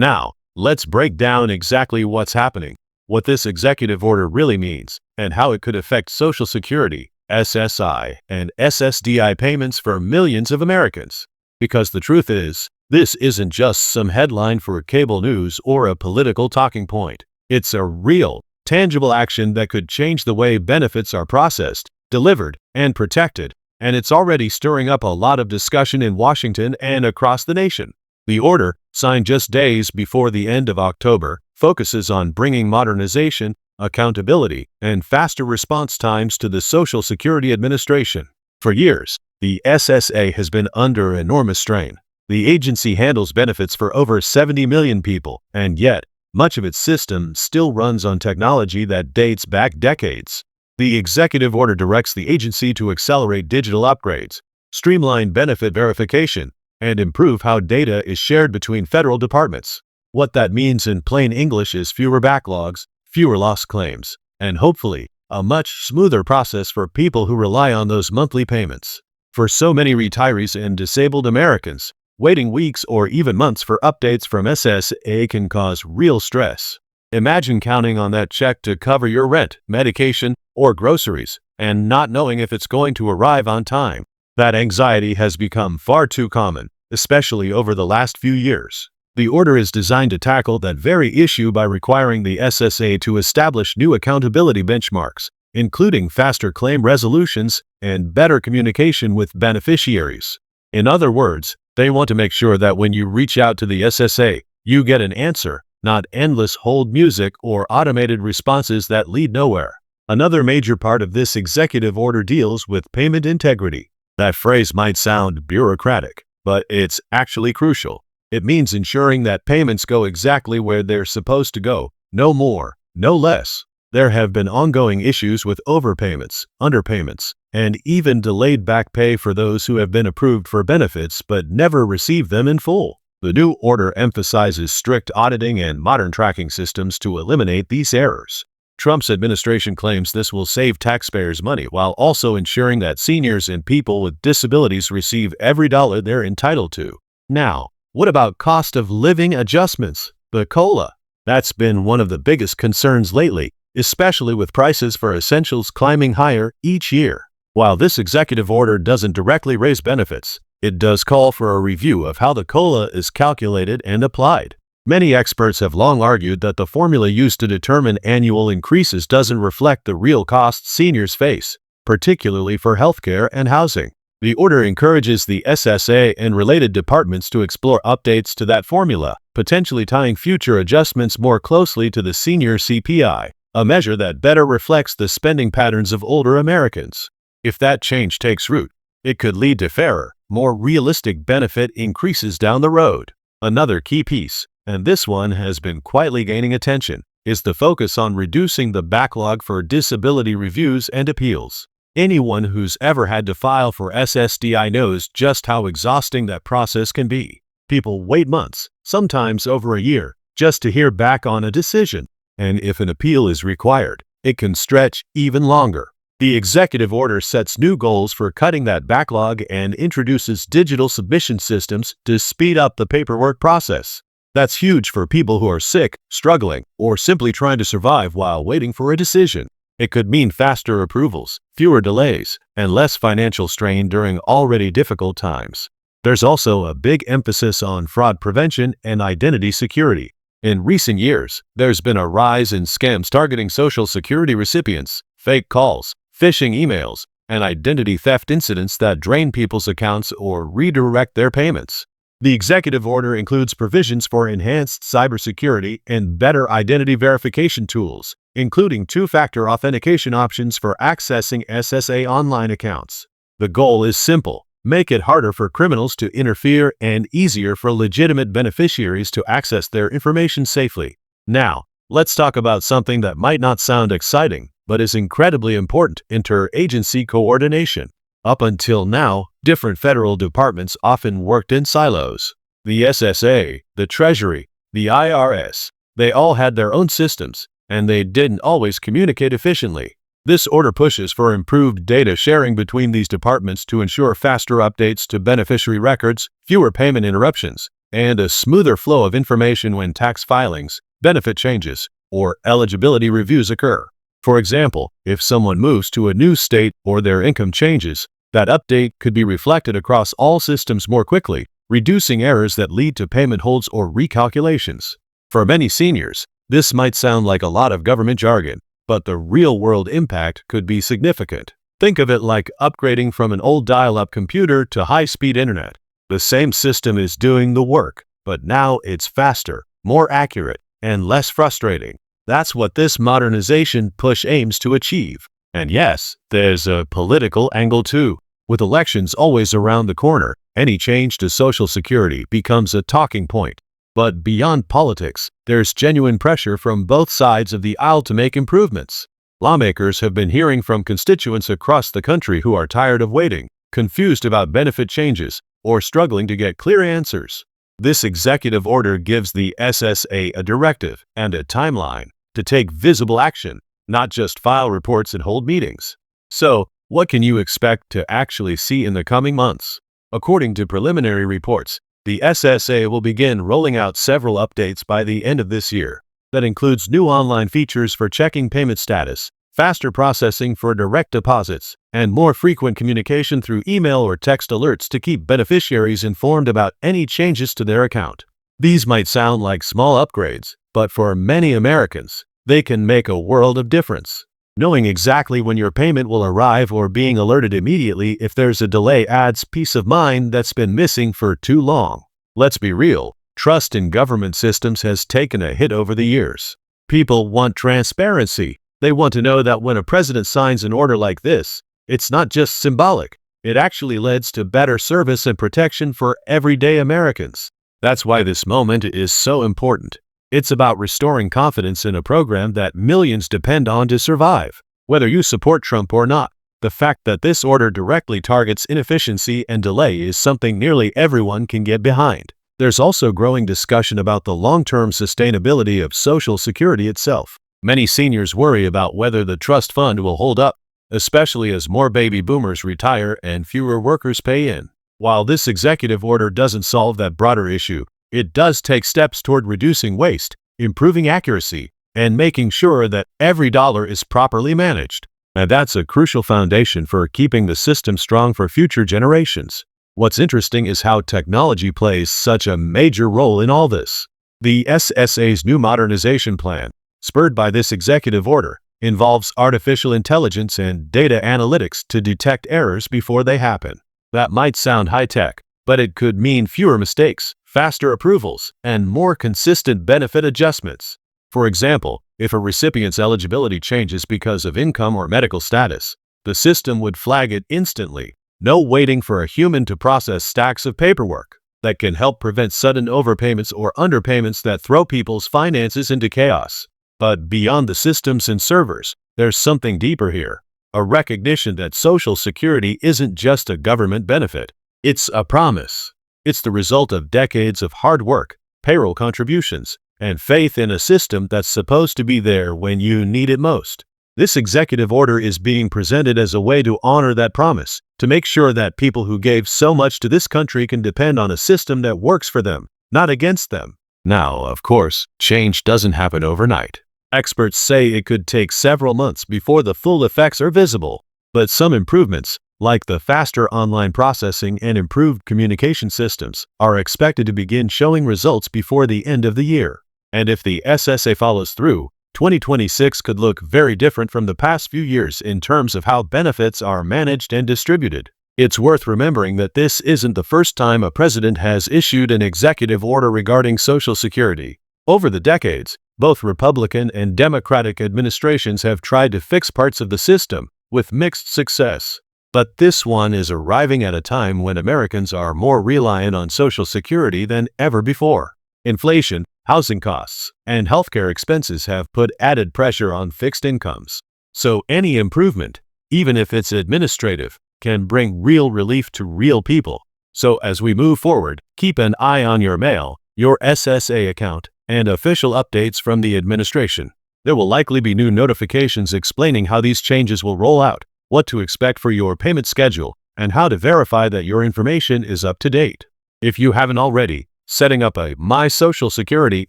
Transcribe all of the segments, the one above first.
Now, let's break down exactly what's happening, what this executive order really means, and how it could affect Social Security, SSI, and SSDI payments for millions of Americans. Because the truth is, this isn't just some headline for cable news or a political talking point. It's a real, tangible action that could change the way benefits are processed, delivered, and protected, and it's already stirring up a lot of discussion in Washington and across the nation. The order, signed just days before the end of October, focuses on bringing modernization, accountability, and faster response times to the Social Security Administration. For years, the SSA has been under enormous strain. The agency handles benefits for over 70 million people, and yet, much of its system still runs on technology that dates back decades. The executive order directs the agency to accelerate digital upgrades, streamline benefit verification, and improve how data is shared between federal departments. What that means in plain English is fewer backlogs, fewer lost claims, and hopefully, a much smoother process for people who rely on those monthly payments. For so many retirees and disabled Americans, waiting weeks or even months for updates from SSA can cause real stress. Imagine counting on that check to cover your rent, medication, or groceries, and not knowing if it's going to arrive on time. That anxiety has become far too common, especially over the last few years. The order is designed to tackle that very issue by requiring the SSA to establish new accountability benchmarks, including faster claim resolutions and better communication with beneficiaries. In other words, they want to make sure that when you reach out to the SSA, you get an answer, not endless hold music or automated responses that lead nowhere. Another major part of this executive order deals with payment integrity. That phrase might sound bureaucratic, but it's actually crucial. It means ensuring that payments go exactly where they're supposed to go, no more, no less. There have been ongoing issues with overpayments, underpayments, and even delayed back pay for those who have been approved for benefits but never received them in full. The new order emphasizes strict auditing and modern tracking systems to eliminate these errors. Trump's administration claims this will save taxpayers money while also ensuring that seniors and people with disabilities receive every dollar they're entitled to. Now, what about cost of living adjustments, the COLA? That's been one of the biggest concerns lately, especially with prices for essentials climbing higher each year. While this executive order doesn't directly raise benefits, it does call for a review of how the COLA is calculated and applied. Many experts have long argued that the formula used to determine annual increases doesn't reflect the real costs seniors face, particularly for healthcare and housing. The order encourages the SSA and related departments to explore updates to that formula, potentially tying future adjustments more closely to the senior CPI, a measure that better reflects the spending patterns of older Americans. If that change takes root, it could lead to fairer, more realistic benefit increases down the road. Another key piece, and this one has been quietly gaining attention, is the focus on reducing the backlog for disability reviews and appeals. Anyone who's ever had to file for SSDI knows just how exhausting that process can be. People wait months, sometimes over a year, just to hear back on a decision. And if an appeal is required, it can stretch even longer. The executive order sets new goals for cutting that backlog and introduces digital submission systems to speed up the paperwork process. That's huge for people who are sick, struggling, or simply trying to survive while waiting for a decision. It could mean faster approvals, fewer delays, and less financial strain during already difficult times. There's also a big emphasis on fraud prevention and identity security. In recent years, there's been a rise in scams targeting Social Security recipients, fake calls, phishing emails, and identity theft incidents that drain people's accounts or redirect their payments. The executive order includes provisions for enhanced cybersecurity and better identity verification tools, including two-factor authentication options for accessing SSA online accounts. The goal is simple: make it harder for criminals to interfere and easier for legitimate beneficiaries to access their information safely. Now, let's talk about something that might not sound exciting, but is incredibly important: interagency coordination. Up until now, different federal departments often worked in silos. The SSA, the Treasury, the IRS, they all had their own systems, and they didn't always communicate efficiently. This order pushes for improved data sharing between these departments to ensure faster updates to beneficiary records, fewer payment interruptions, and a smoother flow of information when tax filings, benefit changes, or eligibility reviews occur. For example, if someone moves to a new state or their income changes, that update could be reflected across all systems more quickly, reducing errors that lead to payment holds or recalculations. For many seniors, this might sound like a lot of government jargon, but the real-world impact could be significant. Think of it like upgrading from an old dial-up computer to high-speed internet. The same system is doing the work, but now it's faster, more accurate, and less frustrating. That's what this modernization push aims to achieve. And yes, there's a political angle too. With elections always around the corner, any change to Social Security becomes a talking point. But beyond politics, there's genuine pressure from both sides of the aisle to make improvements. Lawmakers have been hearing from constituents across the country who are tired of waiting, confused about benefit changes, or struggling to get clear answers. This executive order gives the SSA a directive and a timeline to take visible action, not just file reports and hold meetings. So, what can you expect to actually see in the coming months? According to preliminary reports, the SSA will begin rolling out several updates by the end of this year. That includes new online features for checking payment status, faster processing for direct deposits, and more frequent communication through email or text alerts to keep beneficiaries informed about any changes to their account. These might sound like small upgrades, but for many Americans, they can make a world of difference. Knowing exactly when your payment will arrive or being alerted immediately if there's a delay adds peace of mind that's been missing for too long. Let's be real. Trust in government systems has taken a hit over the years. People want transparency. They want to know that when a president signs an order like this, it's not just symbolic. It actually leads to better service and protection for everyday Americans. That's why this moment is so important. It's about restoring confidence in a program that millions depend on to survive. Whether you support Trump or not, the fact that this order directly targets inefficiency and delay is something nearly everyone can get behind. There's also growing discussion about the long-term sustainability of Social Security itself. Many seniors worry about whether the trust fund will hold up, especially as more baby boomers retire and fewer workers pay in. While this executive order doesn't solve that broader issue, it does take steps toward reducing waste, improving accuracy, and making sure that every dollar is properly managed. And that's a crucial foundation for keeping the system strong for future generations. What's interesting is how technology plays such a major role in all this. The SSA's new modernization plan, spurred by this executive order, involves artificial intelligence and data analytics to detect errors before they happen. That might sound high-tech, but it could mean fewer mistakes, faster approvals, and more consistent benefit adjustments. For example, if a recipient's eligibility changes because of income or medical status, the system would flag it instantly. No waiting for a human to process stacks of paperwork. That can help prevent sudden overpayments or underpayments that throw people's finances into chaos. But beyond the systems and servers, there's something deeper here. A recognition that Social Security isn't just a government benefit. It's a promise. It's the result of decades of hard work, payroll contributions, and faith in a system that's supposed to be there when you need it most. This executive order is being presented as a way to honor that promise, to make sure that people who gave so much to this country can depend on a system that works for them, not against them. Now, of course, change doesn't happen overnight. Experts say it could take several months before the full effects are visible, but some improvements, like the faster online processing and improved communication systems, are expected to begin showing results before the end of the year. And if the SSA follows through, 2026 could look very different from the past few years in terms of how benefits are managed and distributed. It's worth remembering that this isn't the first time a president has issued an executive order regarding Social Security. Over the decades, both Republican and Democratic administrations have tried to fix parts of the system, with mixed success. But this one is arriving at a time when Americans are more reliant on Social Security than ever before. Inflation, housing costs, and healthcare expenses have put added pressure on fixed incomes. So any improvement, even if it's administrative, can bring real relief to real people. So as we move forward, keep an eye on your mail, your SSA account, and official updates from the administration. There will likely be new notifications explaining how these changes will roll out, what to expect for your payment schedule, and how to verify that your information is up to date. If you haven't already, Setting up a My Social Security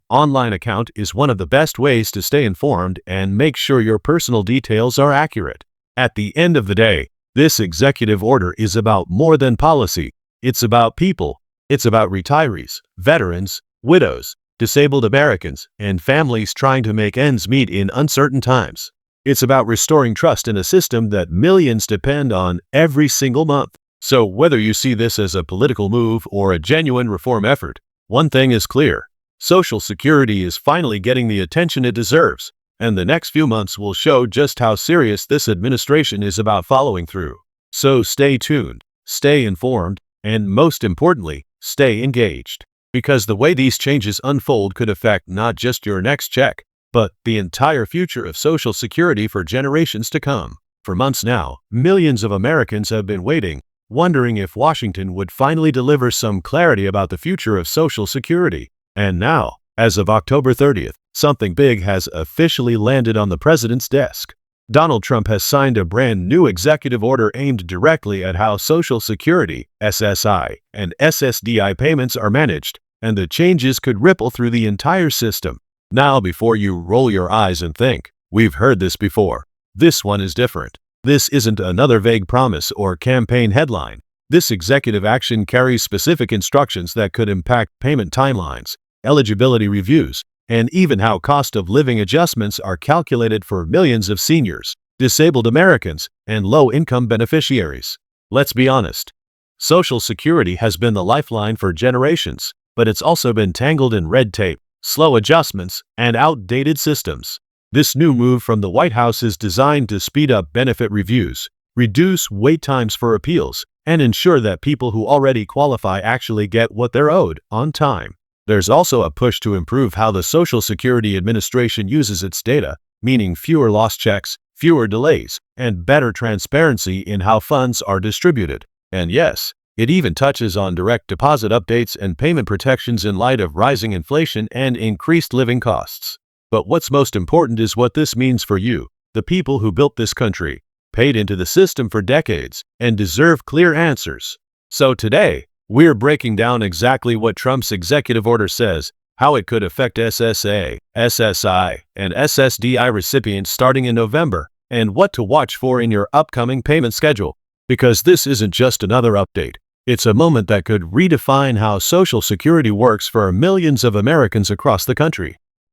online account is one of the best ways to stay informed and make sure your personal details are accurate. At the end of the day, this executive order is about more than policy. It's about people. It's about retirees, veterans, widows, disabled Americans, and families trying to make ends meet in uncertain times. It's about restoring trust in a system that millions depend on every single month. So whether you see this as a political move or a genuine reform effort, one thing is clear: Social Security is finally getting the attention it deserves, and the next few months will show just how serious this administration is about following through. So stay tuned, stay informed, and most importantly, stay engaged. Because the way these changes unfold could affect not just your next check, but the entire future of Social Security for generations to come. For months now, millions of Americans have been waiting, wondering if Washington would finally deliver some clarity about the future of Social Security. And now, as of October 30th, something big has officially landed on the president's desk. Donald Trump has signed a brand new executive order aimed directly at how Social Security, SSI, and SSDI payments are managed, and the changes could ripple through the entire system. Now, before you roll your eyes and think, "We've heard this before," this one is different. This isn't another vague promise or campaign headline. This executive action carries specific instructions that could impact payment timelines, eligibility reviews, and even how cost of living adjustments are calculated for millions of seniors, disabled Americans, and low-income beneficiaries. Let's be honest. Social Security has been the lifeline for generations, but it's also been tangled in red tape, slow adjustments, and outdated systems. This new move from the White House is designed to speed up benefit reviews, reduce wait times for appeals, and ensure that people who already qualify actually get what they're owed on time. There's also a push to improve how the Social Security Administration uses its data, meaning fewer lost checks, fewer delays, and better transparency in how funds are distributed. And yes, it even touches on direct deposit updates and payment protections in light of rising inflation and increased living costs. But what's most important is what this means for you, the people who built this country, paid into the system for decades, and deserve clear answers. So today, we're breaking down exactly what Trump's executive order says, how it could affect SSA, SSI, and SSDI recipients starting in November, and what to watch for in your upcoming payment schedule. Because this isn't just another update. It's a moment that could redefine how Social Security works for millions of Americans across the country.